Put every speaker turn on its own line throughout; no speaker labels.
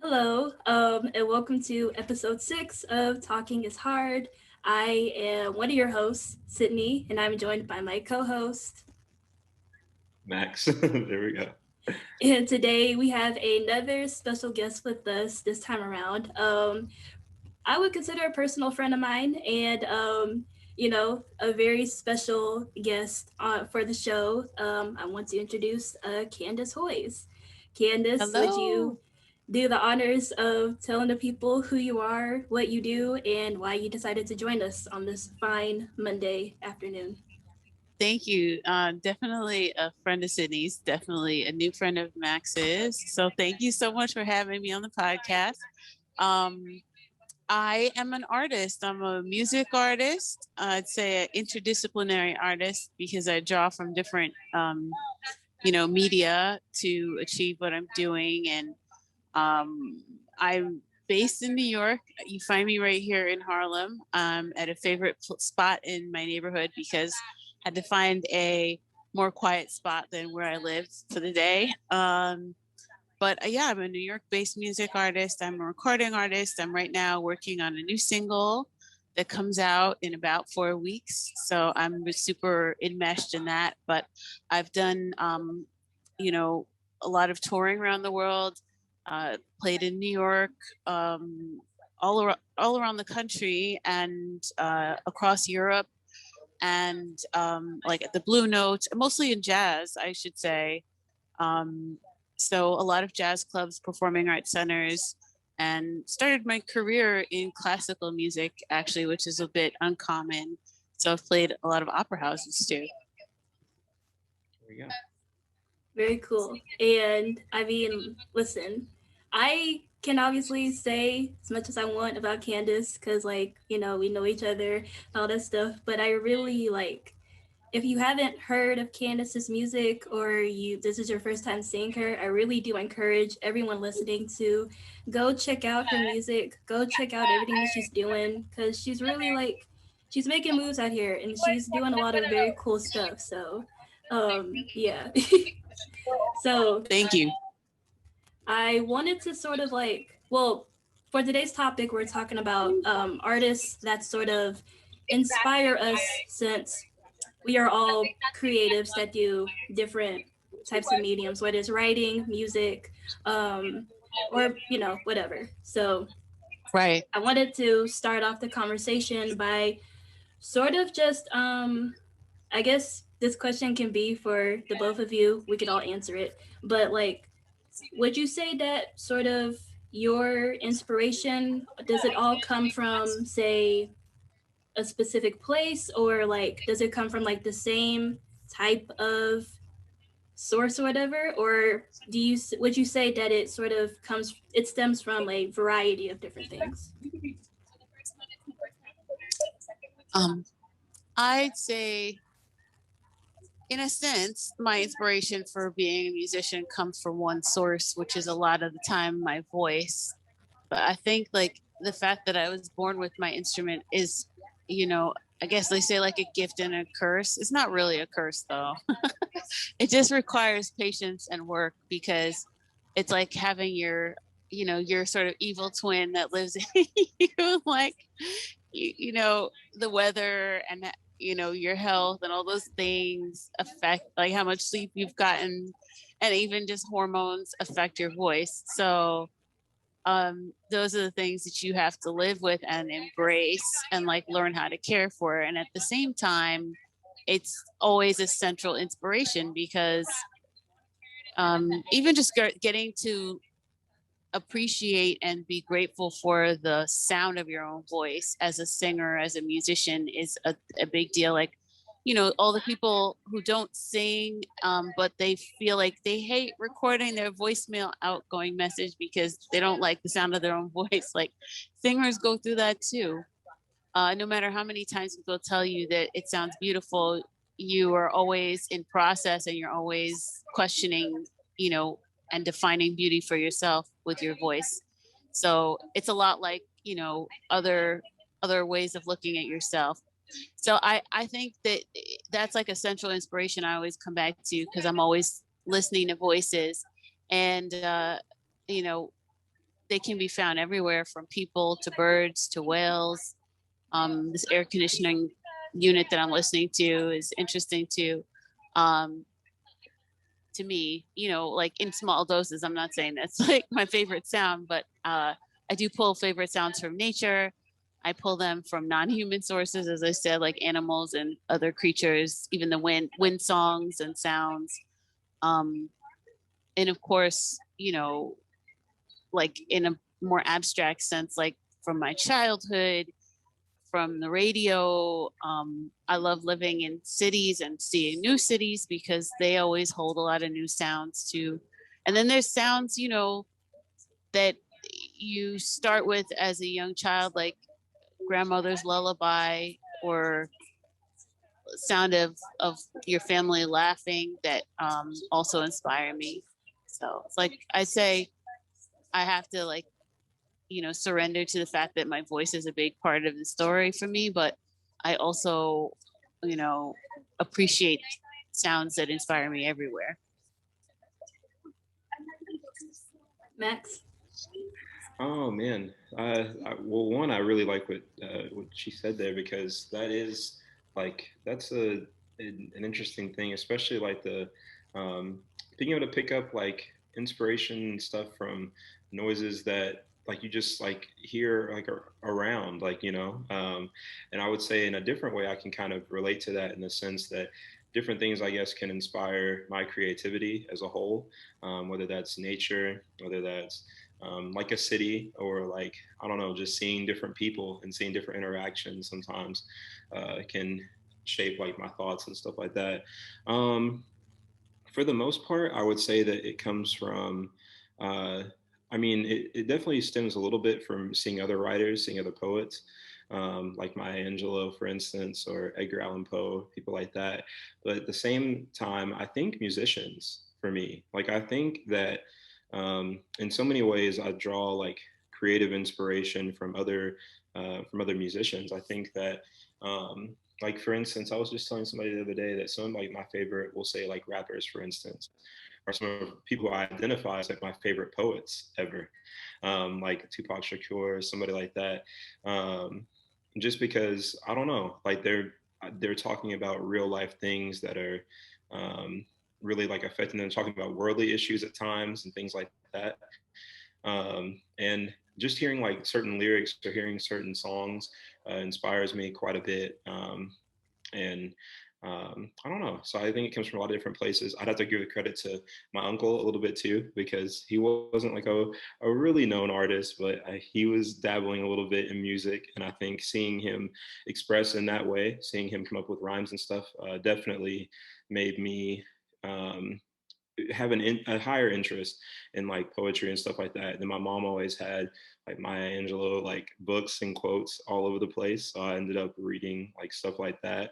Hello, and welcome to episode 6 of Talking is Hard. I am one of your hosts, Sydney, and I'm joined by my co host.
Max. There we go.
And today we have another special guest with us this time around. I would consider a personal friend of mine and, a very special guest for the show. I want to introduce Candice Hoyes. Candice, would you
Hello.
do the honors of telling the people who you are, what you do, and why you decided to join us on this fine Monday afternoon?
Thank you. Definitely a friend of Sydney's, definitely a new friend of Max's. So thank you so much for having me on the podcast. Um, I am an artist. I'm a music artist. I'd say an interdisciplinary artist because I draw from different, media to achieve what I'm doing. And I'm based in New York. You find me right here in Harlem, at a favorite spot in my neighborhood because I had to find a more quiet spot than where I lived for the day. But yeah, I'm a New York-based music artist. I'm a recording artist. I'm right now working on a new single that comes out in about 4 weeks. So I'm super enmeshed in that. But I've done, you know, a lot of touring around the world. Played in New York, all around the country, and across Europe, and like at the Blue Note, mostly in jazz, I should say. Um, so a lot of jazz clubs, performing arts centers, and started my career in classical music actually, which is a bit uncommon. So I've played a lot of opera houses too.
There we go.
Very cool. And I mean, listen, I can obviously say as much as I want about Candace because, like, we know each other, all that stuff. But I really like, if you haven't heard of Candace's music or this is your first time seeing her, I really do encourage everyone listening to go check out her music, go check out everything that she's doing because she's really like she's making moves out here and she's doing a lot of very cool stuff. So, yeah. So
Thank you.
I wanted to sort of like, well, for today's topic, we're talking about artists that sort of inspire us since we are all creatives that do different types of mediums, whether it's writing, music, or, whatever. So
Right.
I wanted to start off the conversation by sort of just, I guess this question can be for the both of you. We could all answer it. But like, would you say that sort of your inspiration, does it all come from, say, a specific place, or like does it come from like the same type of source or whatever, or would you say that it stems from a variety of different things?
Um, I'd say, in a sense, my inspiration for being a musician comes from one source, which is a lot of the time my voice. But I think like the fact that I was born with my instrument is, you know, I guess they say like a gift and a curse. It's not really a curse though. It just requires patience and work because it's like having your sort of evil twin that lives in you, like, the weather and, your health and all those things affect like how much sleep you've gotten, and even just hormones affect your voice. So those are the things that you have to live with and embrace and like learn how to care for. And at the same time, it's always a central inspiration because even just getting to appreciate and be grateful for the sound of your own voice as a singer, as a musician, is a big deal. Like, all the people who don't sing, but they feel like they hate recording their voicemail outgoing message because they don't like the sound of their own voice. Like, singers go through that too. No matter how many times people tell you that it sounds beautiful, you are always in process and you're always questioning, and defining beauty for yourself with your voice. So it's a lot like, other ways of looking at yourself. So I think that that's like a central inspiration I always come back to because I'm always listening to voices. And, you know, they can be found everywhere, from people to birds to whales. This air conditioning unit that I'm listening to is interesting to me, you know, like in small doses. I'm not saying that's like my favorite sound, but I do pull favorite sounds from nature. I pull them from non-human sources, as I said, like animals and other creatures, even the wind songs and sounds. Um, and of course, you know, like in a more abstract sense, like from my childhood, from the radio. I love living in cities and seeing new cities because they always hold a lot of new sounds too. And then there's sounds, you know, that you start with as a young child, like grandmother's lullaby or sound of your family laughing, that also inspire me. So it's like I say, I have to, like, you know, surrender to the fact that my voice is a big part of the story for me, but I also, you know, appreciate sounds that inspire me everywhere.
Max?
Oh man. Well, one, I really like what she said there, because that is like that's an interesting thing, especially like the um, being able to pick up like inspiration and stuff from noises that like you just like hear like around, like and I would say in a different way I can kind of relate to that in the sense that different things I guess can inspire my creativity as a whole, whether that's nature, whether that's like a city, or like I don't know, just seeing different people and seeing different interactions sometimes can shape like my thoughts and stuff like that. Um, for the most part, I would say that it comes from. Uh, I mean, it definitely stems a little bit from seeing other writers, seeing other poets, like Maya Angelou, for instance, or Edgar Allan Poe, people like that. But at the same time, I think musicians, for me, like I think that in so many ways I draw like creative inspiration from other musicians. I think that like for instance, I was just telling somebody the other day that some of like my favorite, we'll say like rappers, for instance, are some of people I identify as like my favorite poets ever, like Tupac Shakur, somebody like that. Um, just because I don't know, like they're talking about real life things that are um, really like affecting them, talking about worldly issues at times and things like that. And just hearing like certain lyrics or hearing certain songs inspires me quite a bit. And I don't know. So I think it comes from a lot of different places. I'd have to give the credit to my uncle a little bit too, because he wasn't like a really known artist, but he was dabbling a little bit in music. And I think seeing him express in that way, seeing him come up with rhymes and stuff, definitely made me um, have a higher interest in like poetry and stuff like that. And my mom always had like Maya Angelou like books and quotes all over the place. So I ended up reading like stuff like that.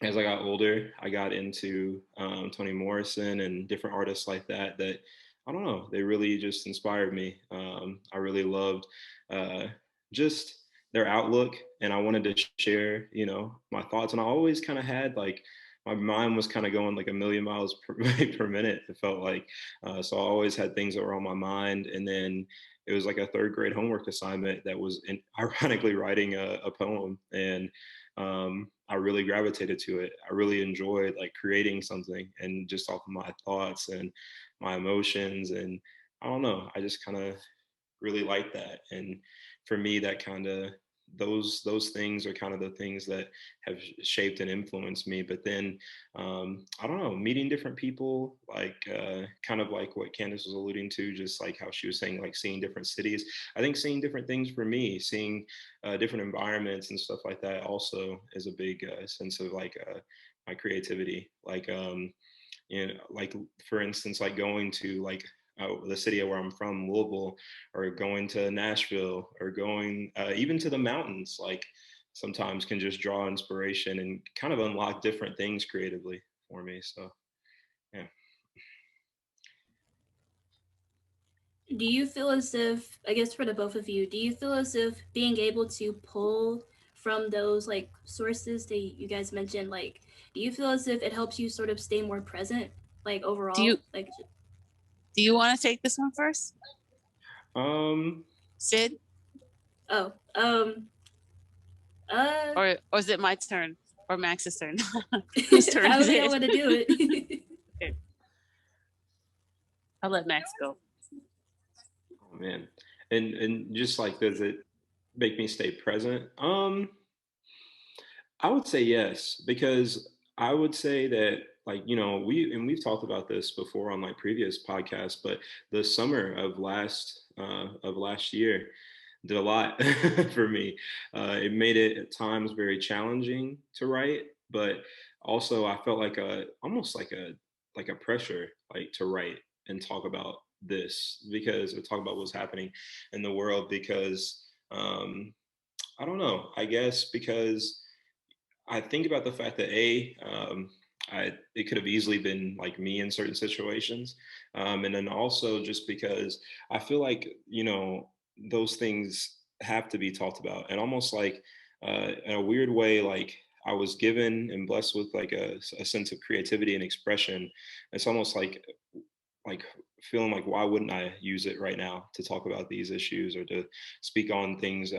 As I got older, I got into Toni Morrison and different artists like that. That I don't know, they really just inspired me. I really loved uh, just their outlook, and I wanted to share, my thoughts. And I always kind of had like my mind was kind of going like a million miles per minute. It felt like so I always had things that were on my mind, and then it was like a third grade homework assignment that was ironically writing a poem, and I really gravitated to it. I really enjoyed like creating something and just off of my thoughts and my emotions. And I don't know, I just kind of really like that. And for me, that kind of those things are kind of the things that have shaped and influenced me. But then I don't know, meeting different people, like kind of like what Candice was alluding to, just like how she was saying, like seeing different cities. I think seeing different things for me, seeing different environments and stuff like that also is a big sense of like my creativity. Like like for instance, like going to like the city where I'm from, Louisville, or going to Nashville, or going even to the mountains, like sometimes can just draw inspiration and kind of unlock different things creatively for me. So, yeah.
Do you feel as if, I guess for the both of you, do you feel as if being able to pull from those like sources that you guys mentioned, like, do you feel as if it helps you sort of stay more present, like
Do
overall?
you
Like,
do you want to take this one first?
Um,
Sid,
Oh,
or is it my turn or Max's turn? Whose turn is
however y'all
it?
want to do it.
Okay, I'll let Max go.
oh man, and just like, does it make me stay present? I would say yes, because I would say that, like, we've talked about this before on like previous podcasts, but the summer of last year did a lot for me. It made it at times very challenging to write, but also I felt like a almost like a pressure, like, to write and talk about this, because or talk about what's happening in the world, because I don't know, I guess because I think about the fact that it could have easily been like me in certain situations, and then also just because I feel like, those things have to be talked about, and almost like, in a weird way, like, I was given and blessed with like a sense of creativity and expression. It's almost like feeling like, why wouldn't I use it right now to talk about these issues or to speak on things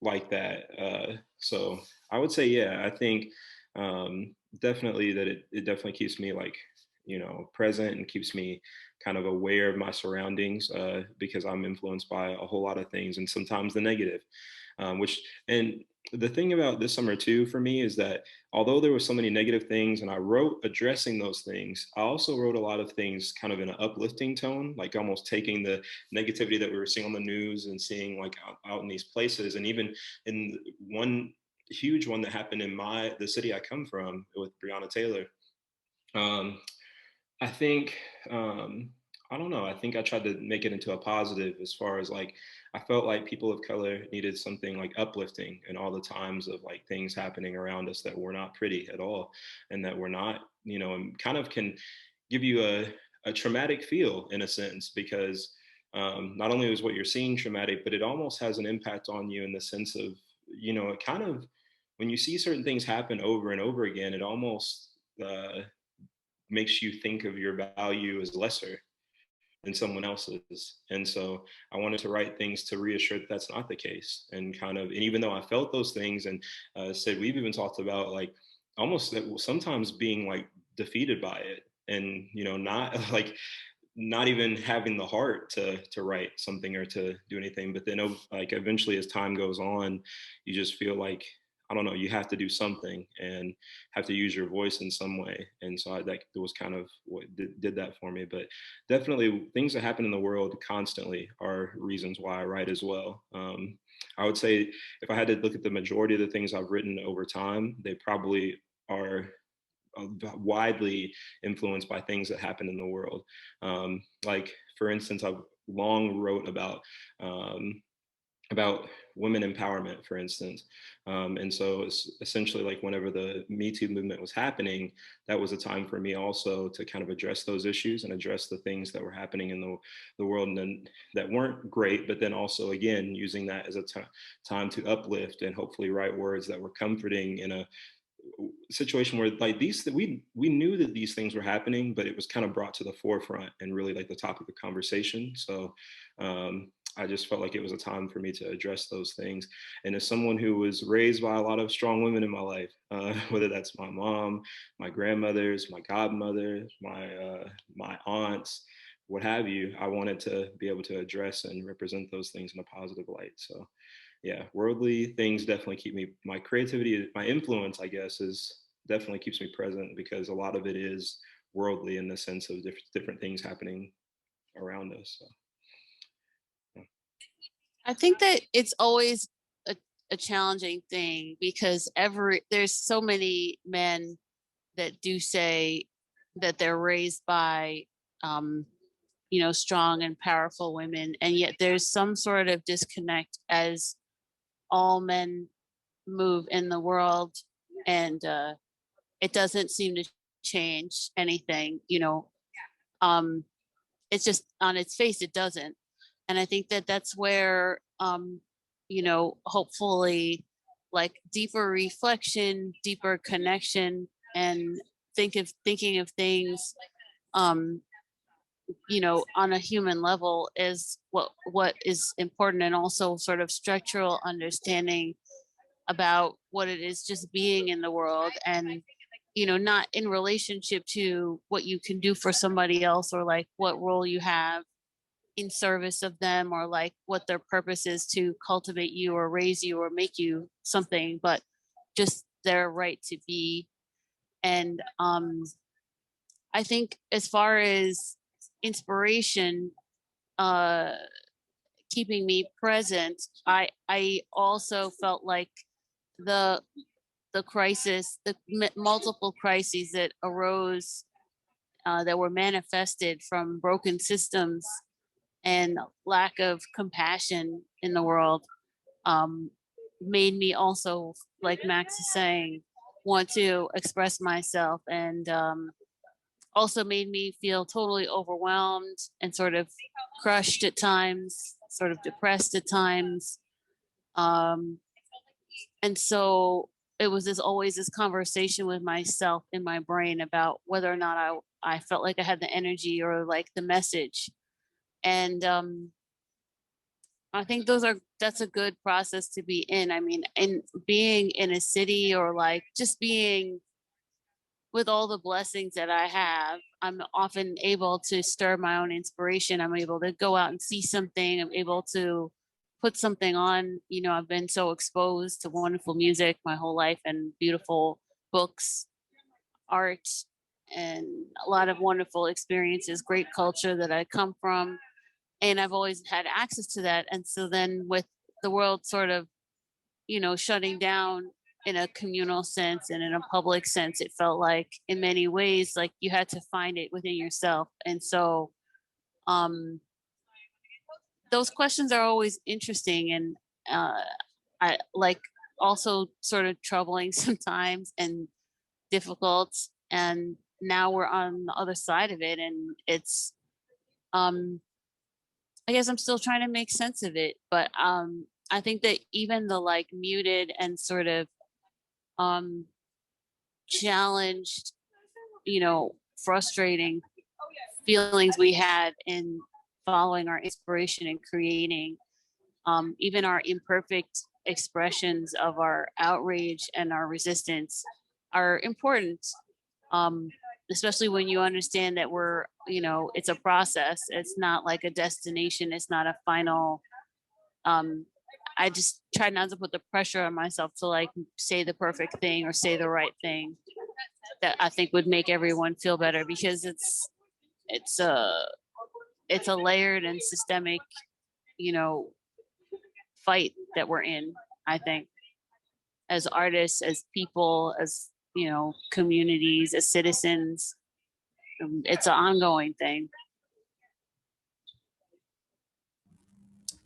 like that. So I would say, yeah, I think definitely that it definitely keeps me, like, present, and keeps me kind of aware of my surroundings, because I'm influenced by a whole lot of things, and sometimes the negative, which and the thing about this summer too for me is that although there were so many negative things and I wrote addressing those things, I also wrote a lot of things kind of in an uplifting tone, like almost taking the negativity that we were seeing on the news and seeing like out in these places. And even in one huge one that happened in the city I come from with Breonna Taylor, um, I think I don't know. I think I tried to make it into a positive, as far as like I felt like people of color needed something like uplifting in all the times of like things happening around us that were not pretty at all, and that were not, and kind of can give you a traumatic feel in a sense, because not only is what you're seeing traumatic, but it almost has an impact on you in the sense of, it kind of, when you see certain things happen over and over again, it almost makes you think of your value as lesser than someone else's. And so I wanted to write things to reassure that that's not the case. And kind of, and even though I felt those things, and said, we've even talked about like almost that sometimes being like defeated by it, and not like not even having the heart to write something or to do anything. But then like eventually as time goes on, you just feel like, I don't know, you have to do something and have to use your voice in some way. And so that was kind of what did that for me. But definitely things that happen in the world constantly are reasons why I write as well. I would say if I had to look at the majority of the things I've written over time, they probably are widely influenced by things that happen in the world. Like, for instance, I've long wrote about women empowerment, for instance. And so it's essentially like whenever the Me Too movement was happening, that was a time for me also to kind of address those issues and address the things that were happening in the world, and then that weren't great, but then also, again, using that as a time to uplift and hopefully write words that were comforting in a situation where like we knew that these things were happening, but it was kind of brought to the forefront and really like the topic of conversation. So I just felt like it was a time for me to address those things. And as someone who was raised by a lot of strong women in my life, whether that's my mom, my grandmothers, my godmothers, my aunts, what have you, I wanted to be able to address and represent those things in a positive light. So yeah, worldly things definitely keep me, my creativity, my influence, I guess, is definitely keeps me present, because a lot of it is worldly in the sense of different things happening around us. So, yeah.
I think that it's always a, a challenging thing because there's so many men that do say that they're raised by strong and powerful women, and yet there's some sort of disconnect as all men move in the world, and it doesn't seem to change anything. Um, it's just on its face it doesn't, and I think that that's where hopefully like deeper reflection, deeper connection, and thinking of things um on a human level is what is important, and also sort of structural understanding about what it is just being in the world, and not in relationship to what you can do for somebody else, or like what role you have in service of them, or like what their purpose is to cultivate you or raise you or make you something, but just their right to be. And I think as far as inspiration, uh keeping me present, I also felt like the crisis, the multiple crises that arose, that were manifested from broken systems and lack of compassion in the world, um, made me also, like Max is saying, want to express myself, and also made me feel totally overwhelmed and sort of crushed at times, sort of depressed at times. Um, and so it was always this conversation with myself in my brain about whether or not I felt like I had the energy or like the message. And I think that's a good process to be in. I mean, and being in a city, or like just being with all the blessings that I have, I'm often able to stir my own inspiration. I'm able to go out and see something. I'm able to put something on. I've been so exposed to wonderful music my whole life, and beautiful books, art, and a lot of wonderful experiences, great culture that I come from. And I've always had access to that. And so then with the world sort of, shutting down in a communal sense and in a public sense, it felt like in many ways like you had to find it within yourself. And so um those questions are always interesting, and I like also sort of troubling sometimes, and difficult. And now we're on the other side of it, and it's um I guess I'm still trying to make sense of it. But I think that even the like muted and sort of um challenged, frustrating feelings we had in following our inspiration and creating, even our imperfect expressions of our outrage and our resistance, are important. Um, Especially when you understand that it's a process. It's not like a destination. It's not a final. Um, I just try not to put the pressure on myself to like say the perfect thing or say the right thing that I think would make everyone feel better, because it's a it's a layered and systemic, you know, fight that we're in, I think, as artists, as people, as, communities, as citizens. It's an ongoing thing.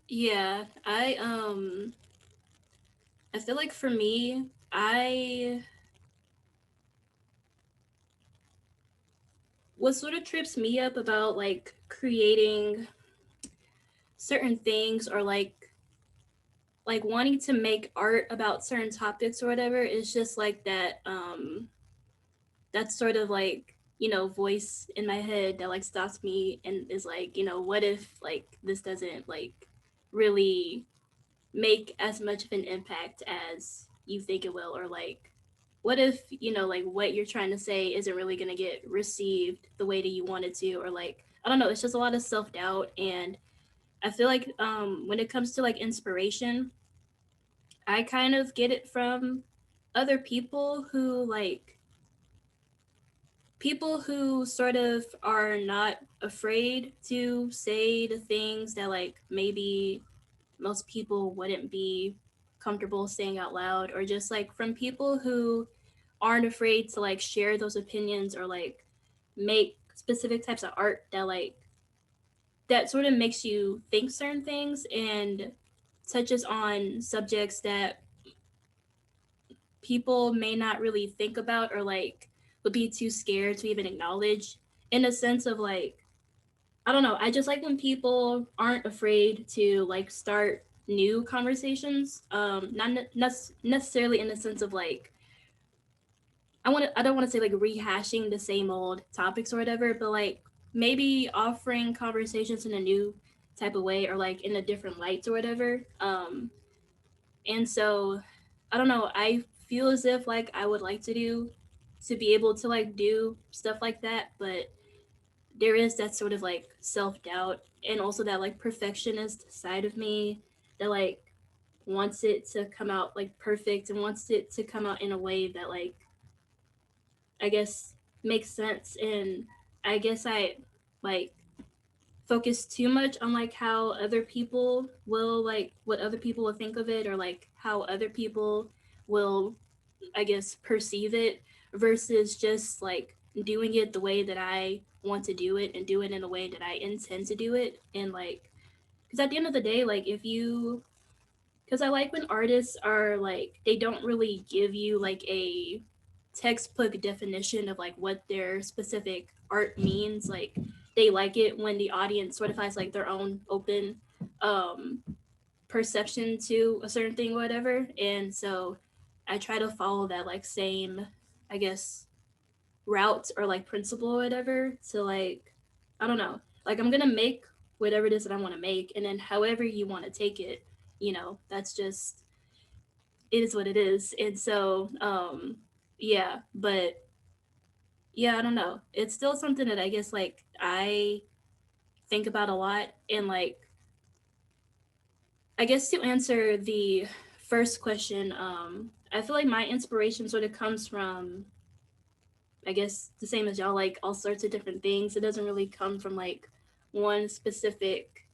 Yeah, I feel like for me, I what sort of trips me up about like creating certain things, or like wanting to make art about certain topics or whatever, is just like that's sort of like, voice in my head that like stops me and is like, what if like this doesn't like really make as much of an impact as you think it will, or like what if, like what you're trying to say isn't really going to get received the way that you want it to, or like I don't know, it's just a lot of self-doubt. And I feel like when it comes to like inspiration, I kind of get it from other people who sort of are not afraid to say the things that like maybe most people wouldn't be comfortable saying out loud, or just like from people who aren't afraid to like share those opinions, or like make specific types of art that sort of makes you think certain things and touches on subjects that people may not really think about, or like would be too scared to even acknowledge, in a sense of like I don't know, I just like when people aren't afraid to like start new conversations, not necessarily in the sense of like I don't want to say like rehashing the same old topics or whatever, but like maybe offering conversations in a new type of way or like in a different lights or whatever. And so I don't know, I feel as if like I would like to be able to like do stuff like that, but there is that sort of like self-doubt and also that like perfectionist side of me that like wants it to come out like perfect and wants it to come out in a way that like I guess makes sense. And I guess I like focus too much on like how other people will like what other people will think of it or like how other people will, I guess, perceive it versus just like doing it the way that I want to do it and do it in a way that I intend to do it. And like, because at the end of the day, like if you, because I like when artists are like, they don't really give you like a textbook definition of like what their specific art means. Like they like it when the audience sort of has like their own open um perception to a certain thing or whatever. And so I try to follow that like same, I guess, route or like principle or whatever to like, I don't know, like I'm gonna make whatever it is that I want to make, and then however you want to take it, that's just, it is what it is. And so yeah, but yeah, I don't know, it's still something that I guess like I think about a lot. And like, I guess to answer the first question, I feel like my inspiration sort of comes from, I guess, the same as y'all, like all sorts of different things. It doesn't really come from like one specific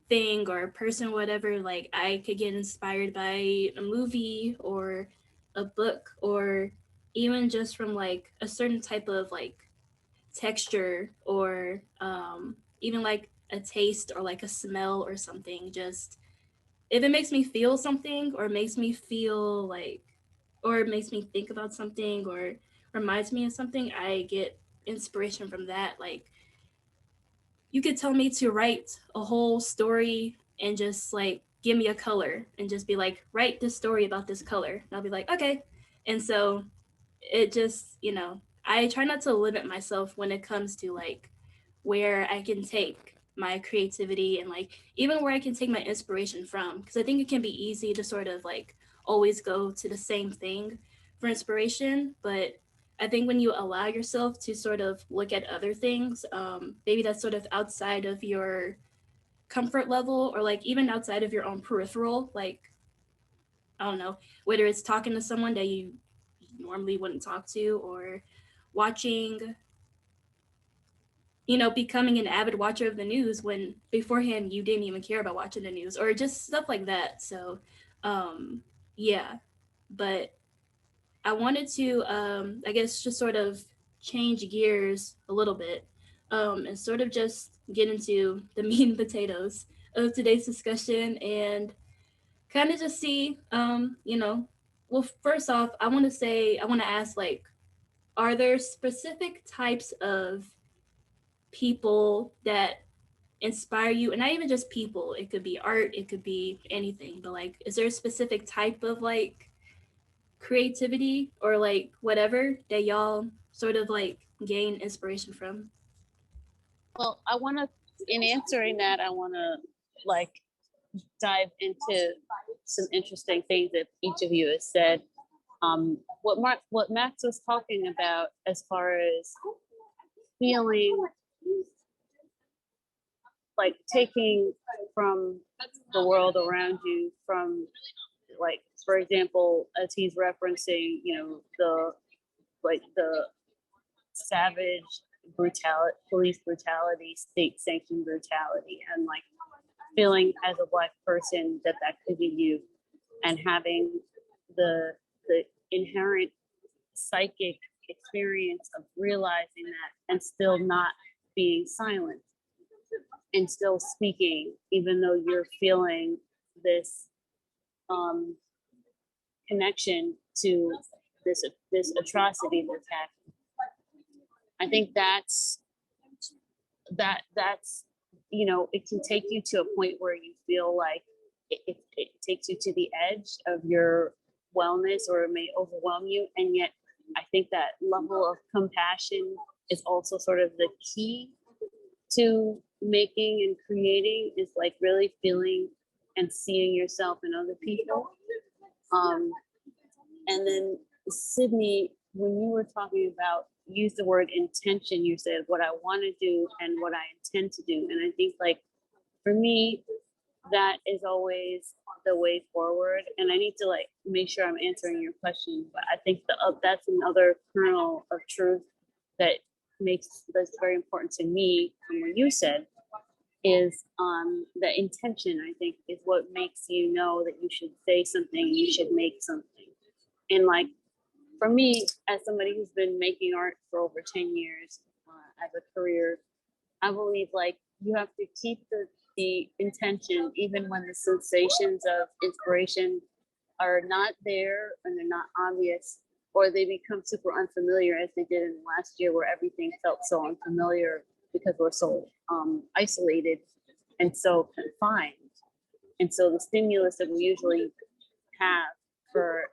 thing or person, whatever. Like I could get inspired by a movie or a book or even just from like a certain type of like texture or even like a taste or like a smell or something. Just if it makes me feel something or makes me feel like, or it makes me think about something or reminds me of something, I get inspiration from that. Like you could tell me to write a whole story and just like give me a color and just be like, write this story about this color. And I'll be like, okay. And so it just, I try not to limit myself when it comes to like where I can take my creativity and like even where I can take my inspiration from. Because I think it can be easy to sort of like always go to the same thing for inspiration. But I think when you allow yourself to sort of look at other things, maybe that's sort of outside of your comfort level or like even outside of your own peripheral, like, I don't know, whether it's talking to someone that you normally wouldn't talk to or watching, becoming an avid watcher of the news when beforehand you didn't even care about watching the news or just stuff like that. So, yeah, but I wanted to, I guess, just sort of change gears a little bit and sort of just get into the meat and potatoes of today's discussion and kind of just see, well, first off, I want to ask, like, are there specific types of people that inspire you? And not even just people, it could be art, it could be anything, but like, is there a specific type of like creativity or like whatever that y'all sort of like gain inspiration from?
Well, I want to, in answering that, I want to like dive into some interesting things that each of you has said. What Max was talking about as far as feeling like taking from the world around you, from like, for example, as he's referencing, the savage brutality, police brutality, state sanctioned brutality, and like feeling as a Black person that could be you, and having the inherent psychic experience of realizing that and still not being silent and still speaking, even though you're feeling this connection to this atrocity that's happening. I think that's it can take you to a point where you feel like it takes you to the edge of your wellness, or it may overwhelm you. And yet I think that level of compassion is also sort of the key to making and creating is like really feeling and seeing yourself in other people. And then Sydney, when you were talking about, use the word intention, you said what I want to do and what I intend to do. And I think like for me, that is always the way forward. And I need to like make sure I'm answering your question, but I think that's another kernel of truth that's very important to me from what you said is the intention, I think, is what makes you know that you should say something, you should make something. And like for me, as somebody who's been making art for over 10 years as a career, I believe like you have to keep the intention even when the sensations of inspiration are not there and they're not obvious, or they become super unfamiliar as they did in last year where everything felt so unfamiliar because we're so isolated and so confined. And so the stimulus that we usually have for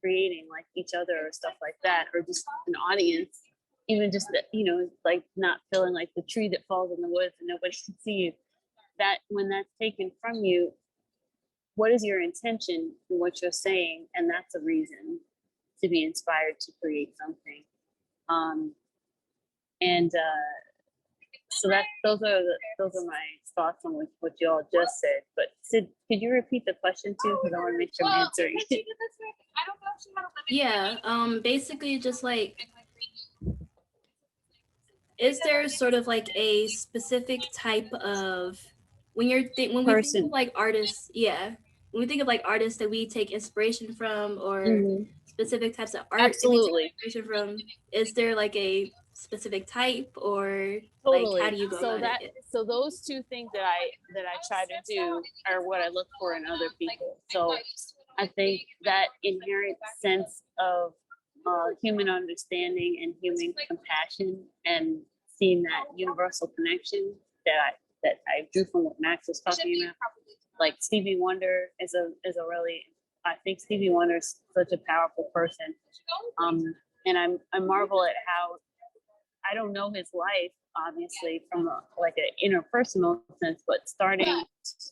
creating like each other or stuff like that, or just an audience, even just that, you know, like not feeling like the tree that falls in the woods and nobody can see you, that when that's taken from you, what is your intention in what you're saying? And that's a reason to be inspired to create something. So those are my thoughts on what you all just said. But Sid, could you repeat the question too? Because I want to make sure I'm answering it.
Yeah, basically just like, is there sort of like a specific type of, when we think of like artists, yeah, when we think of like artists that we take inspiration from, or specific types of art that we take inspiration from, is there like a specific type, or like how do you go about it?
So those two things that I try to do are what I look for in other people. So I think that inherent sense of human understanding and human compassion, and seeing that universal connection that I drew from what Max was talking about. Like Stevie Wonder is a really, I think Stevie Wonder is such a powerful person. And I marvel at how, I don't know his life, obviously, from like an interpersonal sense, but starting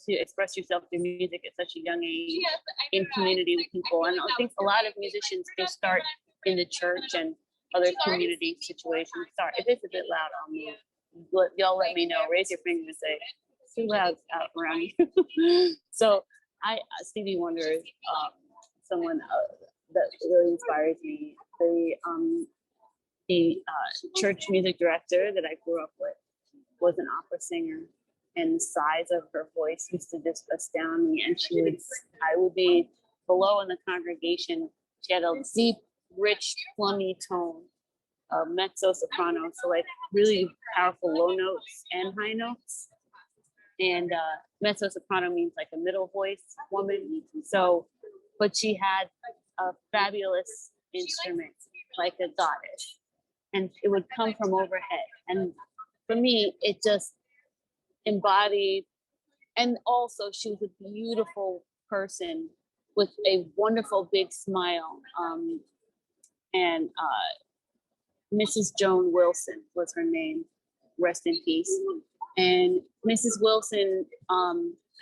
to express yourself through music at such a young age in community with people. And I think a lot of musicians can start in the church and other community situations. Sorry, if it's a bit loud, I'll move. Y'all let me know. Raise your finger and say, it's too loud out around you. So Stevie Wonder is someone that really inspires me. The church music director that I grew up with was an opera singer, and the size of her voice used to just astound me. And I would be below in the congregation. She had a deep, rich, plummy tone, mezzo soprano, so like really powerful low notes and high notes. And mezzo soprano means like a middle voice woman. So, but she had a fabulous instrument, like a goddess, and it would come from overhead. And for me, it just embodied, and also she was a beautiful person with a wonderful big smile. And Mrs. Joan Wilson was her name, rest in peace. And Mrs. Wilson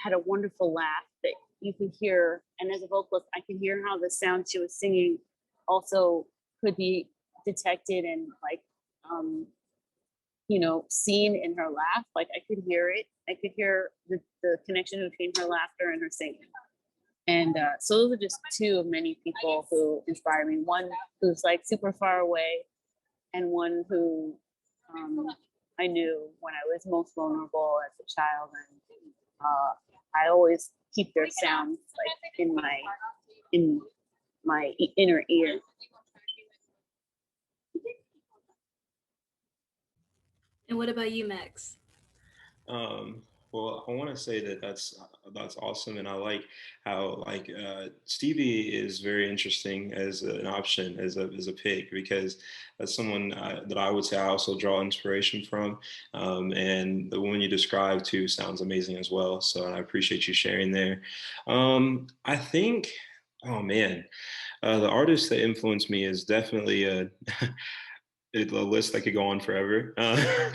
had a wonderful laugh that you could hear. And as a vocalist, I could hear how the sound she was singing also could be detected and like, seen in her laugh. Like I could hear it. I could hear the connection between her laughter and her singing. And so those are just two of many people who inspire me. One who's like super far away, and one who I knew when I was most vulnerable as a child. And I always keep their sounds like in my inner ear.
And what about you, Max?
Well, I want to say that that's awesome, and I like how Stevie is very interesting as an option, as a pick, because that's someone that I would say I also draw inspiration from, and the one you described too sounds amazing as well. So I appreciate you sharing there. I think, oh man, the artist that influenced me is definitely it's a list that could go on forever,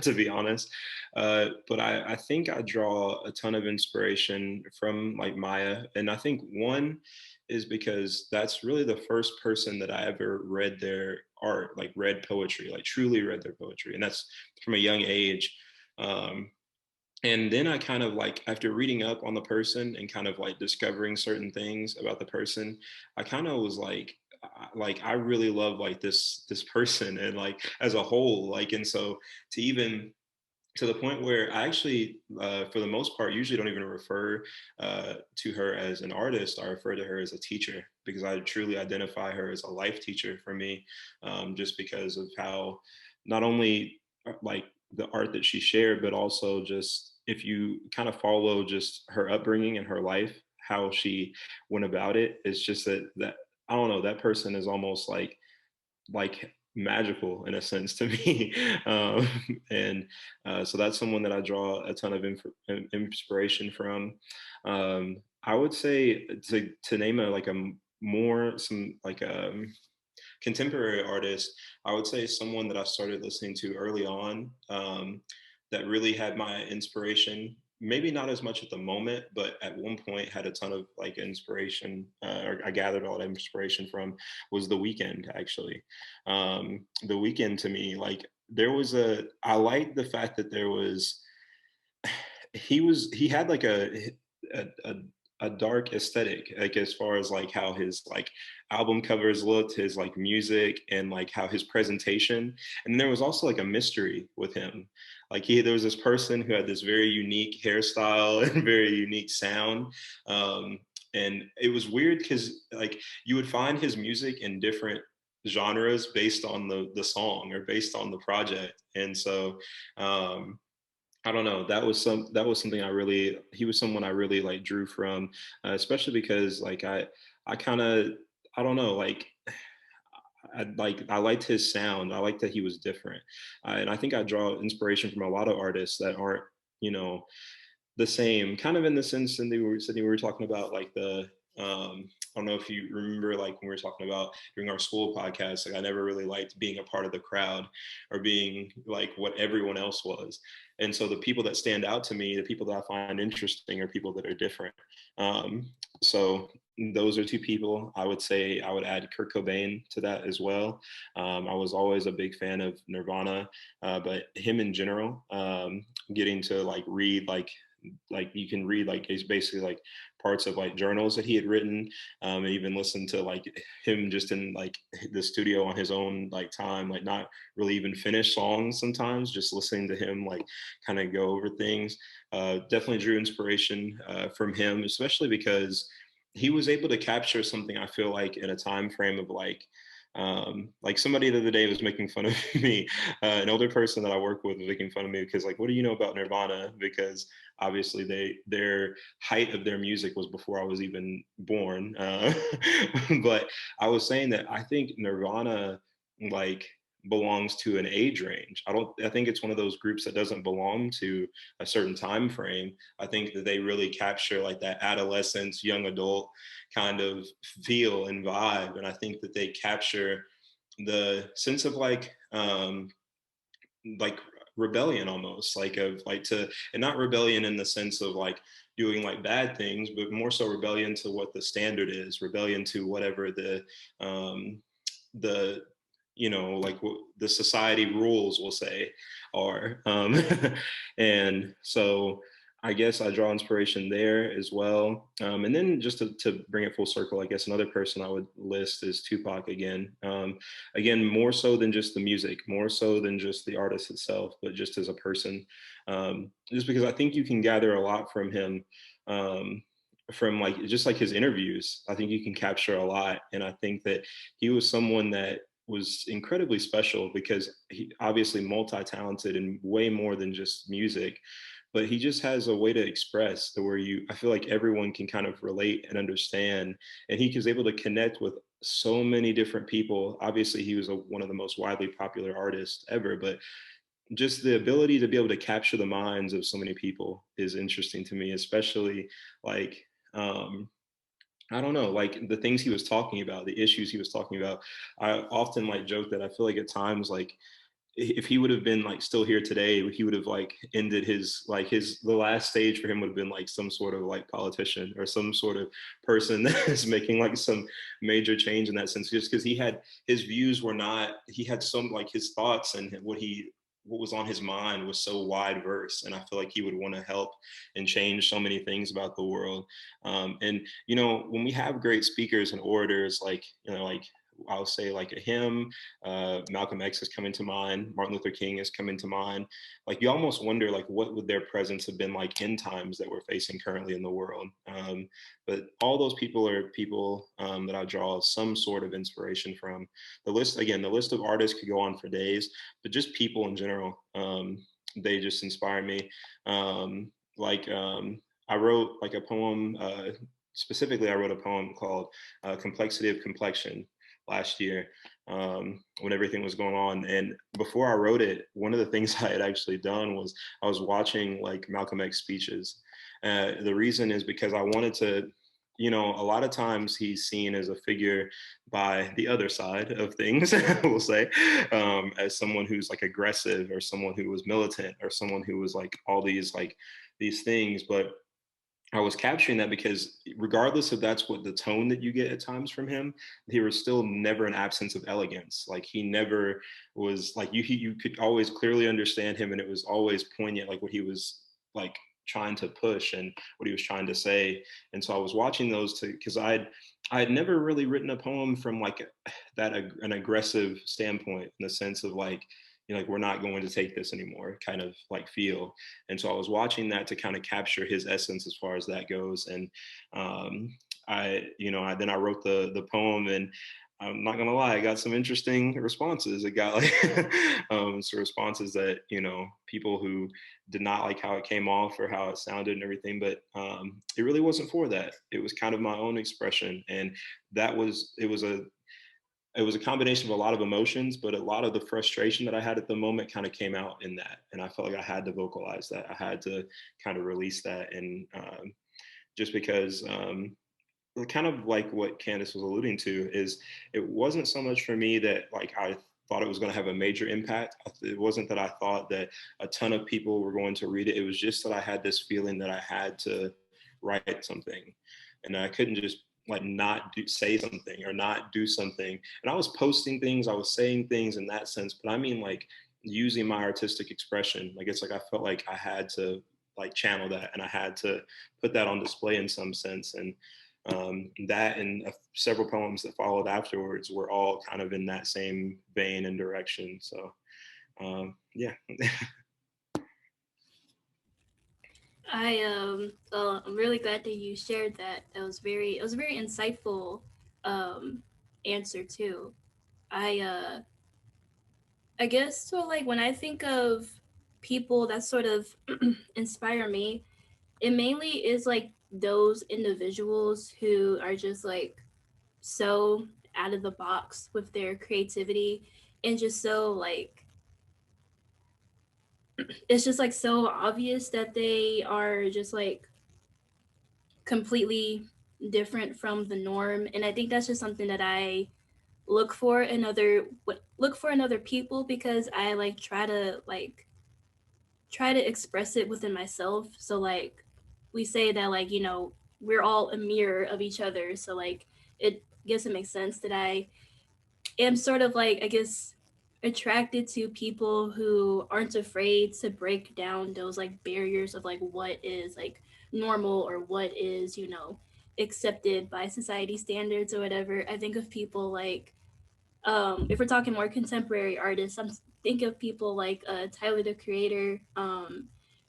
to be honest. But I think I draw a ton of inspiration from like Maya. And I think one is because that's really the first person that I ever read their art, like read poetry, like truly read their poetry. And that's from a young age. Um, and then I kind of like, after reading up on the person and kind of like discovering certain things about the person, I kind of was like I really love like this person and like as a whole, like. And so to even to the point where I actually, for the most part, usually don't even refer to her as an artist. I refer to her as a teacher because I truly identify her as a life teacher for me, just because of how not only like the art that she shared, but also just if you kind of follow just her upbringing and her life, how she went about it, it's just that I don't know, that person is almost like magical in a sense to me. um, and so that's someone that I draw a ton of inspiration from. I would say to name a like a more some like contemporary artist, I would say someone that I started listening to early on, that really had my inspiration. Maybe not as much at the moment, but at one point had a ton of like inspiration, or I gathered all that inspiration from, was The Weeknd, actually. The Weeknd to me, like there was I liked the fact that there was, he had like a, a a dark aesthetic, like as far as like how his like album covers looked, his like music, and like how his presentation. And there was also like a mystery with him. Like there was this person who had this very unique hairstyle and very unique sound. Um, and it was weird because like you would find his music in different genres based on the song or based on the project. And so I don't know. That was something I really, he was someone I really like drew from, especially because like I kind of, I don't know, like I liked his sound. I liked that he was different, and I think I draw inspiration from a lot of artists that aren't, you know, the same. Kind of in the sense, and we were talking about like the. I don't know if you remember, like when we were talking about during our school podcast, like I never really liked being a part of the crowd or being like what everyone else was. And so the people that stand out to me, the people that I find interesting, are people that are different. Um, so those are two people. I would say I would add Kurt Cobain to that as well. I was always a big fan of Nirvana, but him in general, getting to like read like you can read like it's basically like parts of like journals that he had written, and even listen to like him just in like the studio on his own like time, like not really even finish songs sometimes, just listening to him like kind of go over things. Definitely drew inspiration from him, especially because he was able to capture something, I feel like, in a time frame of like somebody the other day was making fun of me. An older person that I work with was making fun of me because like, what do you know about Nirvana? Because obviously their height of their music was before I was even born. But I was saying that I think Nirvana like belongs to an age range. I think it's one of those groups that doesn't belong to a certain time frame. I think that they really capture like that adolescence, young adult kind of feel and vibe. And I think that they capture the sense of like rebellion almost, like of like to, and not rebellion in the sense of like doing like bad things, but more so rebellion to what the standard is, rebellion to whatever the like what the society rules will say are. And so I guess I draw inspiration there as well. And then just to bring it full circle, I guess another person I would list is Tupac again. Again, more so than just the music, more so than just the artist itself, but just as a person. Just because I think you can gather a lot from him. From like just like his interviews, I think you can capture a lot. And I think that he was someone that was incredibly special because he obviously multi-talented and way more than just music, but he just has a way to express to where I feel like everyone can kind of relate and understand. And he was able to connect with so many different people. Obviously he was one of the most widely popular artists ever, but just the ability to be able to capture the minds of so many people is interesting to me, especially like I don't know, like the things he was talking about, the issues he was talking about. I often like joke that I feel like at times like if he would have been like still here today, he would have like ended his like his the last stage for him would have been like some sort of like politician or some sort of person that is making like some major change in that sense. Just because he had his views were not he had some like his thoughts and what was on his mind was so wide verse, and I feel like he would want to help and change so many things about the world. And you know, when we have great speakers and orators, like you know, like I'll say like a him, Malcolm X is coming to mind, Martin Luther King is coming to mind. Like you almost wonder like what would their presence have been like in times that we're facing currently in the world. But all those people are people that I draw some sort of inspiration from. The list again, the list of artists could go on for days, but just people in general, they just inspire me. I wrote like a poem. Specifically, I wrote a poem called "Complexity of Complexion" last year when everything was going on. And before I wrote it, one of the things I had actually done was I was watching like Malcolm X speeches. The reason is because I wanted to, you know, a lot of times he's seen as a figure by the other side of things, we'll say, as someone who's like aggressive or someone who was militant or someone who was like these things. But I was capturing that because regardless if that's what the tone that you get at times from him, there was still never an absence of elegance. Like he never was like you could always clearly understand him, and it was always poignant, like what he was like trying to push and what he was trying to say. And so I was watching those because I had never really written a poem from like that an aggressive standpoint in the sense of like, you know, like we're not going to take this anymore kind of like feel. And so I was watching that to kind of capture his essence as far as that goes. And then I wrote the poem, and I'm not gonna lie, I got some interesting responses. It got like some responses that, you know, people who did not like how it came off or how it sounded and everything, but it really wasn't for that. It was kind of my own expression, and it was a combination of a lot of emotions, but a lot of the frustration that I had at the moment kind of came out in that. And I felt like I had to vocalize that. I had to kind of release that. And just because kind of like what Candice was alluding to is it wasn't so much for me that like I thought it was going to have a major impact. It wasn't that I thought that a ton of people were going to read it. It was just that I had this feeling that I had to write something, and I couldn't just like say something or not do something. And I was posting things, I was saying things in that sense, but I mean like using my artistic expression. Like it's like I felt like I had to like channel that, and I had to put that on display in some sense. And that and several poems that followed afterwards were all kind of in that same vein and direction. So yeah.
Well, I'm really glad that you shared that. It was a very insightful um answer too. I I guess so, like when I think of people that sort of inspire me, it mainly is like those individuals who are just like so out of the box with their creativity, and just so like it's just like so obvious that they are just like completely different from the norm. And I think that's just something that I look for in other people, because I like try to express it within myself. So like we say that, like, you know, we're all a mirror of each other. So like it guess it makes sense that I am sort of like, I guess, attracted to people who aren't afraid to break down those like barriers of like what is like normal or what is, you know, accepted by society standards or whatever. I think of people like if we're talking more contemporary artists, I'm think of people like Tyler the Creator,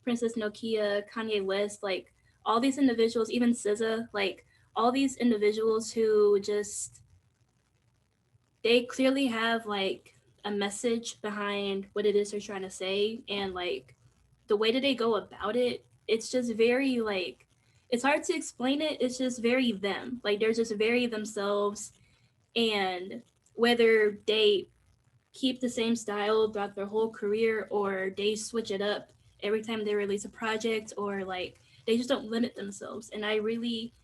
Princess Nokia, Kanye West, like all these individuals, even SZA, like all these individuals who just they clearly have like a message behind what it is they're trying to say, and like the way that they go about it, it's just very like it's hard to explain it. It's just very them. Like they're just very themselves, and whether they keep the same style throughout their whole career or they switch it up every time they release a project, or like they just don't limit themselves. And I really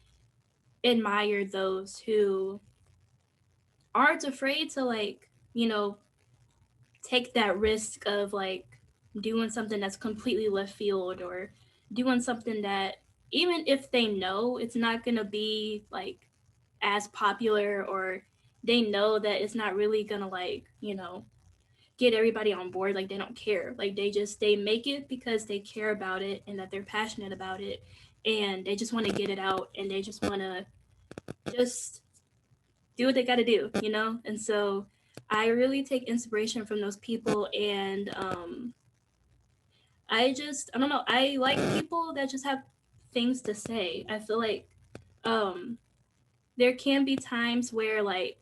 admire those who aren't afraid to like, you know, take that risk of like doing something that's completely left field, or doing something that even if they know it's not going to be like as popular, or they know that it's not really going to like, get everybody on board, like they don't care, like they make it because they care about it and that they're passionate about it, and they just want to get it out, and they just want to just do what they got to do. And so I really take inspiration from those people, and I don't know, I like people that just have things to say. I feel like um there can be times where like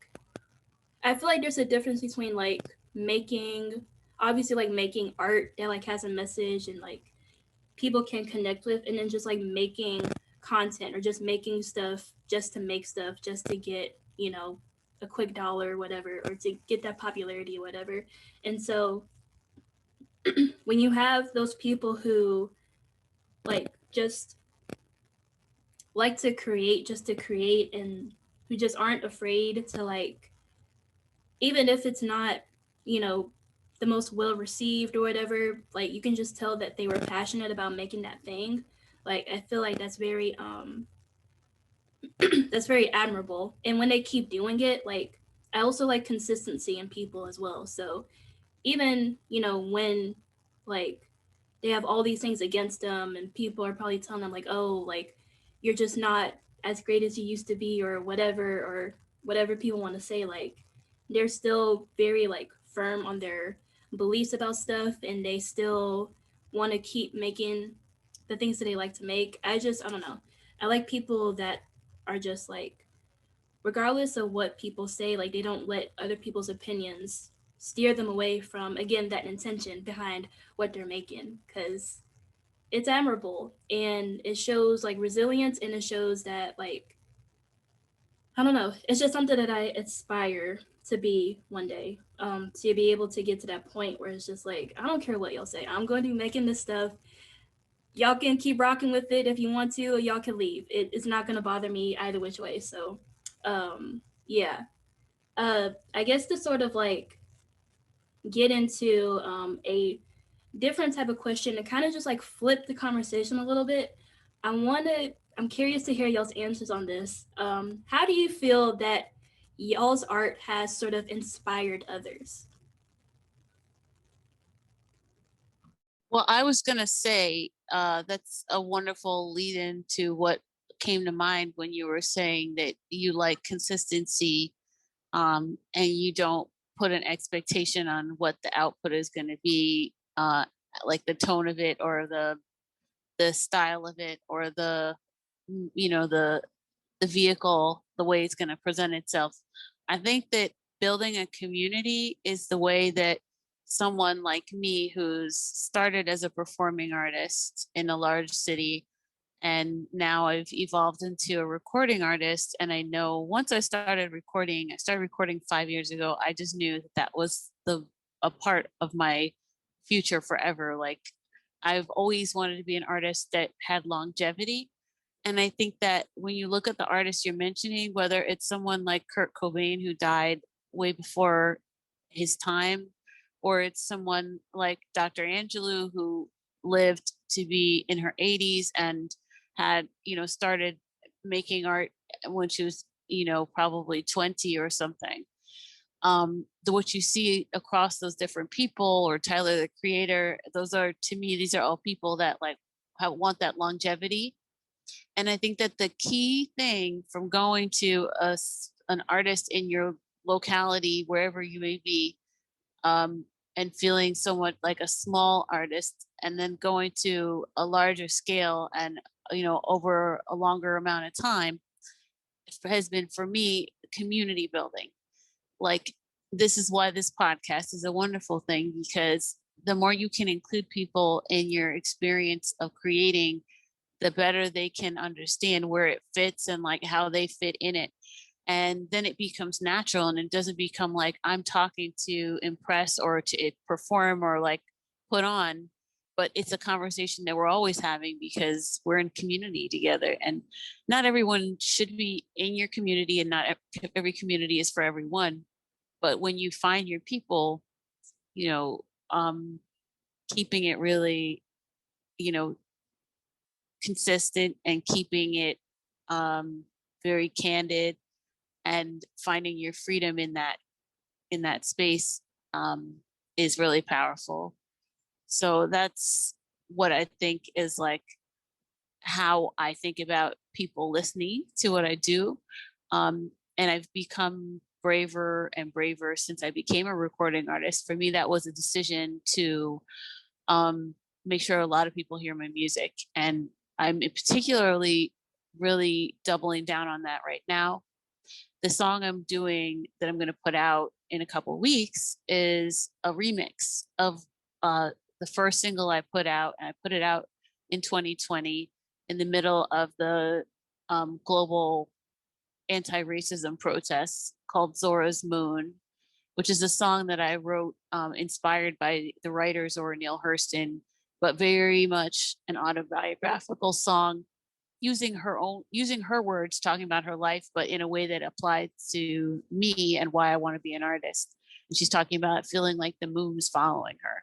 I feel like there's a difference between like making, obviously like making art that like has a message and like people can connect with, and then just like making content or just making stuff just to make stuff just to get, a quick dollar or whatever, or to get that popularity or whatever. And so when you have those people who like just like to create just to create, and who just aren't afraid to like, even if it's not, you know, the most well received or whatever, like you can just tell that they were passionate about making that thing. Like I feel like that's very that's very admirable. And when they keep doing it, like I also like consistency in people as well. So even, when like they have all these things against them, and people are probably telling them like, oh, like you're just not as great as you used to be, or whatever people want to say, like they're still very like firm on their beliefs about stuff, and they still want to keep making the things that they like to make. I don't know, I like people that are just like, regardless of what people say, like they don't let other people's opinions steer them away from, again, that intention behind what they're making, because it's admirable, and it shows like resilience, and it shows that like, I don't know, it's just something that I aspire to be one day, to be able to get to that point where it's just like, I don't care what y'all say, I'm going to be making this stuff. Y'all can keep rocking with it if you want to, or y'all can leave. It's not going to bother me either which way. So yeah. I guess to sort of like get into a different type of question, and kind of just like flip the conversation a little bit. I'm curious to hear y'all's answers on this. How do you feel that y'all's art has sort of inspired others?
Well, I was going to say that's a wonderful lead in to what came to mind when you were saying that you like consistency, and you don't put an expectation on what the output is going to be, like the tone of it, or the style of it, or the vehicle, the way it's going to present itself. I think that building a community is the way that someone like me, who's started as a performing artist in a large city, and now I've evolved into a recording artist. And I know once I started recording 5 years ago. I just knew that that was a part of my future forever. Like, I've always wanted to be an artist that had longevity. And I think that when you look at the artists you're mentioning, whether it's someone like Kurt Cobain, who died way before his time, or it's someone like Dr. Angelou, who lived to be in her 80s and had, started making art when she was, probably 20 or something. What you see across those different people, or Tyler the Creator, those are, to me, these are all people that like want that longevity. And I think that the key thing from going to an artist in your locality, wherever you may be, and feeling somewhat like a small artist, and then going to a larger scale, and over a longer amount of time, has been for me community building. Like, this is why this podcast is a wonderful thing, because the more you can include people in your experience of creating, the better they can understand where it fits and like how they fit in it. And then it becomes natural, and it doesn't become like I'm talking to impress or to perform or like put on, but it's a conversation that we're always having because we're in community together. And not everyone should be in your community, and not every community is for everyone. But when you find your people, you know, keeping it really, you know, consistent and keeping it very candid and finding your freedom in that space is really powerful. So that's what I think is like how I think about people listening to what I do. And I've become braver and braver since I became a recording artist. For me, that was a decision to um, make sure a lot of people hear my music. And I'm particularly really doubling down on that right now. The song I'm doing that I'm going to put out in a couple of weeks is a remix of the first single I put out, and I put it out in 2020 in the middle of the global anti-racism protests, called Zora's Moon, which is a song that I wrote inspired by the writer Zora Neale Hurston, but very much an autobiographical song, using her words, talking about her life, but in a way that applied to me and why I want to be an artist. And she's talking about feeling like the moon was following her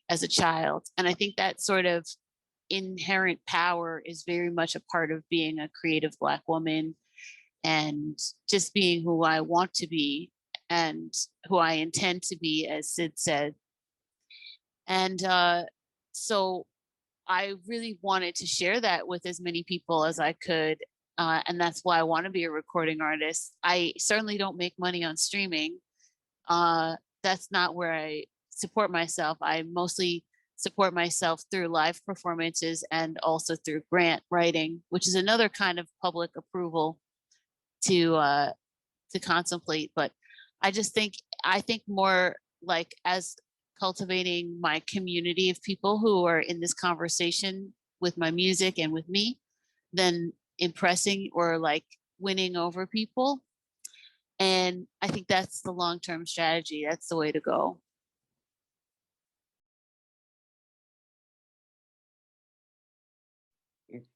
as a child. And I think that sort of inherent power is very much a part of being a creative Black woman, and just being who I want to be and who I intend to be, as Sid said. And so I really wanted to share that with as many people as I could. And that's why I want to be a recording artist. I certainly don't make money on streaming. That's not where I support myself. I mostly support myself through live performances and also through grant writing, which is another kind of public approval to contemplate. But I think more like as cultivating my community of people who are in this conversation with my music and with me than impressing or like winning over people. And I think that's the long-term strategy. That's the way to go.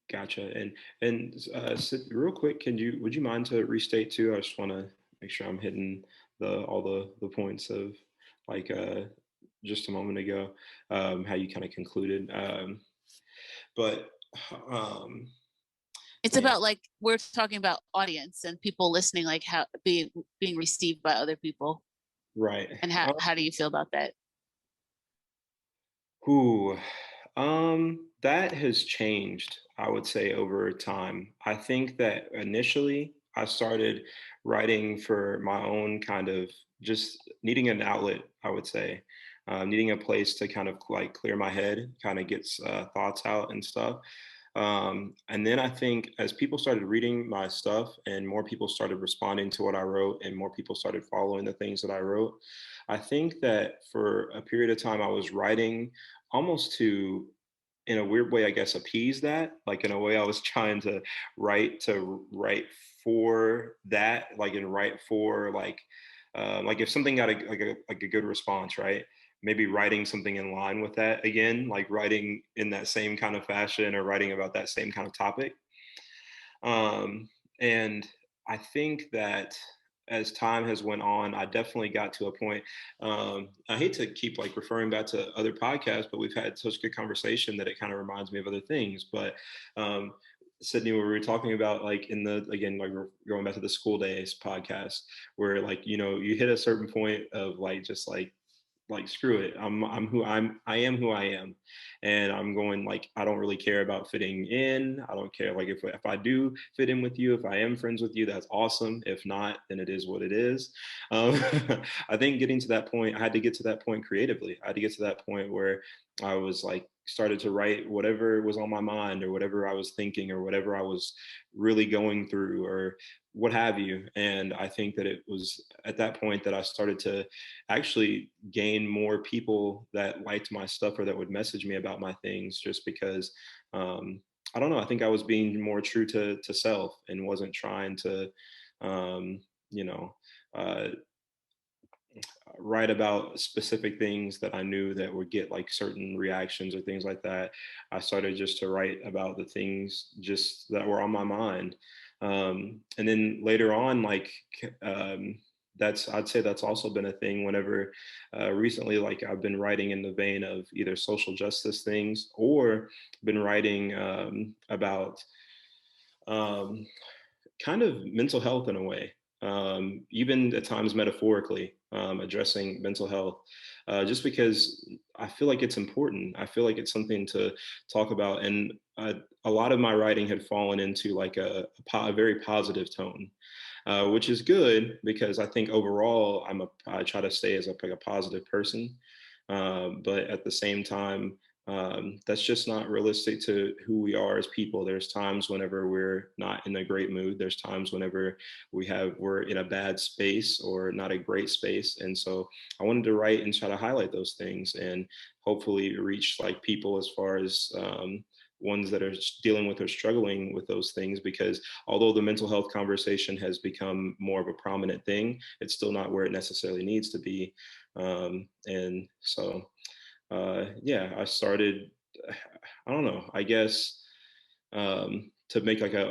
Gotcha. And Sid, real quick, would you mind to restate too? I just want to make sure I'm hitting all the points of like just a moment ago, how you kind of concluded. But um,
It's
man,
about like we're talking about audience and people listening, like how being received by other people.
right.
And how do you feel about that?
Who, that has changed, I would say, over time. I think that initially I started writing for my own kind of just needing an outlet, I would say, needing a place to kind of like clear my head, kind of gets thoughts out and stuff. And then I think as people started reading my stuff and more people started responding to what I wrote and more people started following the things that I wrote, I think that for a period of time I was writing almost to, in a weird way, I guess, appease that. Like in a way, I was trying to write for that, like and write for like if something got like a good response, right? Maybe writing something in line with that again, like writing in that same kind of fashion or writing about that same kind of topic. Um, and I think that as time has went on, I definitely got to a point. I hate to keep like referring back to other podcasts, but we've had such good conversation that it kind of reminds me of other things. But um, Sydney, where we were talking about like in the again, like we're going back to the school days podcast, where like you hit a certain point of like just like screw it, I am who I am, and I'm going like I don't really care about fitting in. I don't care like if I do fit in with you, if I am friends with you, that's awesome. If not, then it is what it is. um, I think getting to that point, I had to get to that point creatively. I had to get to that point where I was like started to write whatever was on my mind or whatever I was thinking or whatever I was really going through or what have you. And I think that it was at that point that I started to actually gain more people that liked my stuff or that would message me about my things just because I don't know, I think I was being more true to self and wasn't trying to um, you know uh, write about specific things that I knew that would get like certain reactions or things like that. I started just to write about the things just that were on my mind. And then later on, like um, that's I'd say that's also been a thing whenever recently, like I've been writing in the vein of either social justice things or been writing about um, kind of mental health in a way, even at times metaphorically, addressing mental health, just because I feel like it's important. I feel like it's something to talk about. And a lot of my writing had fallen into like a very positive tone, which is good because I think overall I try to stay as like a positive person, but at the same time, that's just not realistic to who we are as people. There's times whenever we're not in a great mood. There's times whenever we're in a bad space or not a great space. And so I wanted to write and try to highlight those things and hopefully reach like people as far as ones that are dealing with or struggling with those things, because although the mental health conversation has become more of a prominent thing, it's still not where it necessarily needs to be. And so yeah, I started, I don't know, I guess to make like a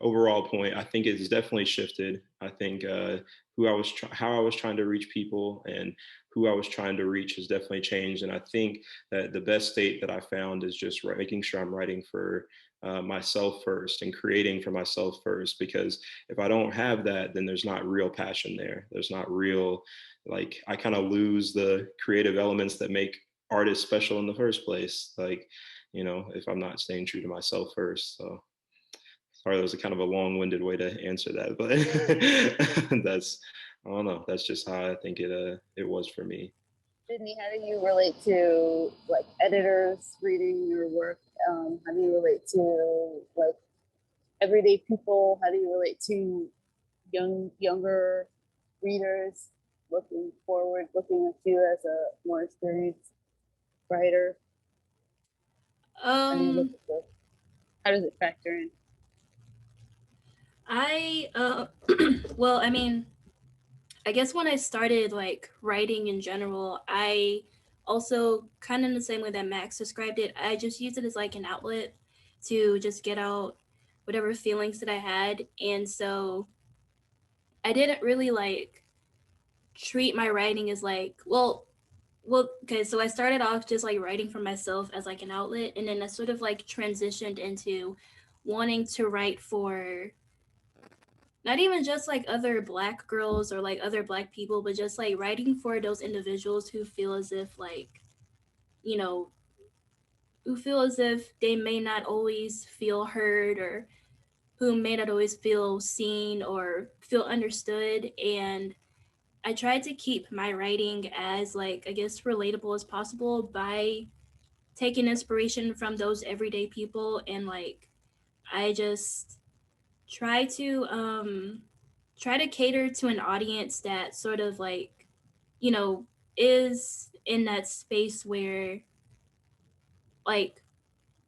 overall point, I think it's definitely shifted. I think how I was trying to reach people and who I was trying to reach has definitely changed. And I think that the best state that I found is just making sure I'm writing for myself first and creating for myself first. Because if I don't have that, then there's not real passion there. There's not real, like, I kind of lose the creative elements that make artists special in the first place. Like, if I'm not staying true to myself first. So sorry, that was a kind of a long-winded way to answer that, but that's, I don't know. That's just how I think it was for me.
Sydney, how do you relate to like editors reading your work? How do you relate to like everyday people? How do you relate to younger readers looking forward, looking at you as a more experienced writer? How do you look
Um,
at this? How does it factor in?
I well, I mean, I guess when I started like writing in general, I also kind of in the same way that Max described it, I just used it as like an outlet to just get out whatever feelings that I had. And so I didn't really like treat my writing as like, okay, so I started off just like writing for myself as like an outlet, and then I sort of like transitioned into wanting to write for not even just like other black girls or like other black people, but just like writing for those individuals who feel as if like, you know, who feel as if they may not always feel heard, or who may not always feel seen or feel understood. And I tried to keep my writing as like, I guess, relatable as possible by taking inspiration from those everyday people. And like, I just try to try to cater to an audience that sort of like, you know, is in that space where like,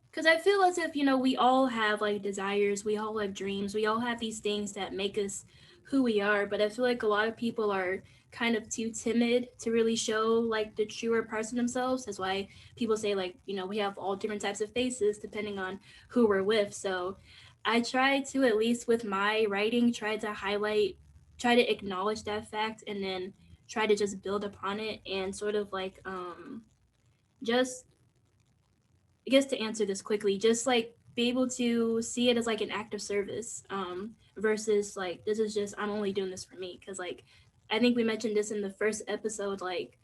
because I feel as if, we all have like desires, we all have dreams, we all have these things that make us who we are. But I feel like a lot of people are kind of too timid to really show like the truer parts of themselves. That's why people say, like, we have all different types of faces depending on who we're with. So I try to, at least with my writing, try to acknowledge that fact, and then try to just build upon it and sort of like just, I guess, to answer this quickly, just like be able to see it as like an act of service, versus like, this is just, I'm only doing this for me. Cause like, I think we mentioned this in the first episode. Like,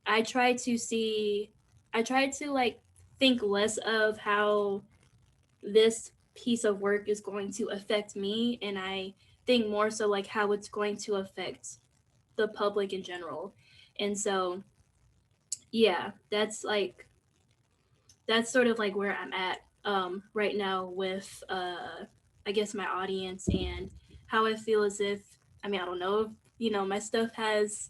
I try to see, I try to like think less of how this piece of work is going to affect me. And I think more so like how it's going to affect the public in general. And so, yeah, that's sort of like where I'm at right now with I guess my audience, and how I feel as if, I mean, I don't know if my stuff has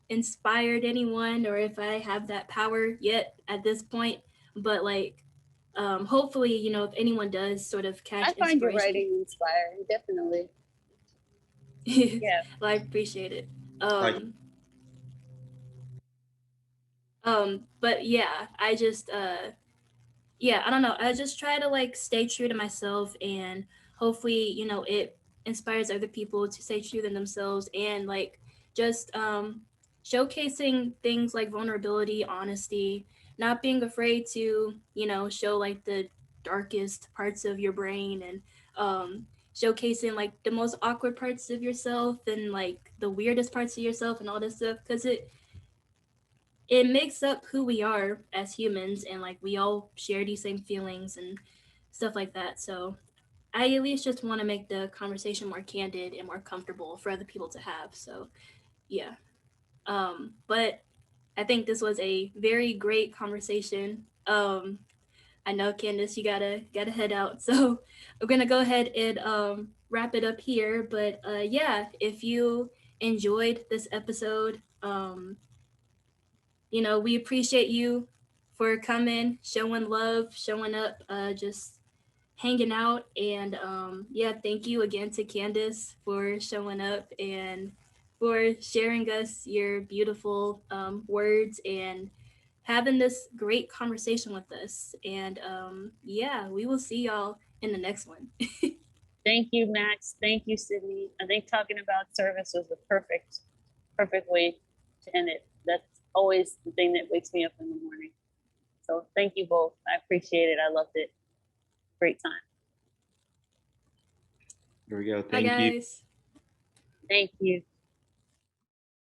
inspired anyone or if I have that power yet at this point, but like hopefully, if anyone does sort of catch
I find your
inspiration.
writing inspiring, definitely. Yeah.
Well, I appreciate it.
Like,
But yeah, I just yeah, I don't know. I just try to like stay true to myself, and hopefully, it inspires other people to stay true to themselves, and like just showcasing things like vulnerability, honesty, not being afraid to, you know, show like the darkest parts of your brain, and showcasing like the most awkward parts of yourself and like the weirdest parts of yourself and all this stuff, because it makes up who we are as humans, and like we all share these same feelings and stuff like that. So I at least just want to make the conversation more candid and more comfortable for other people to have. So yeah. But I think this was a very great conversation. I know Candice, you gotta head out, so I'm gonna go ahead and wrap it up here. But yeah, if you enjoyed this episode, you know, we appreciate you for coming, showing love, showing up, just hanging out. And yeah, thank you again to Candice for showing up and for sharing us your beautiful words and having this great conversation with us. And yeah, we will see y'all in the next one.
Thank you, Max. Thank you, Sydney. I think talking about service was the perfect way to end it. That's always the thing that wakes me up in the morning. So thank you both. I appreciate it. I loved it. Great time.
There we go.
Bye,
Thank you.
guys.
Thank you.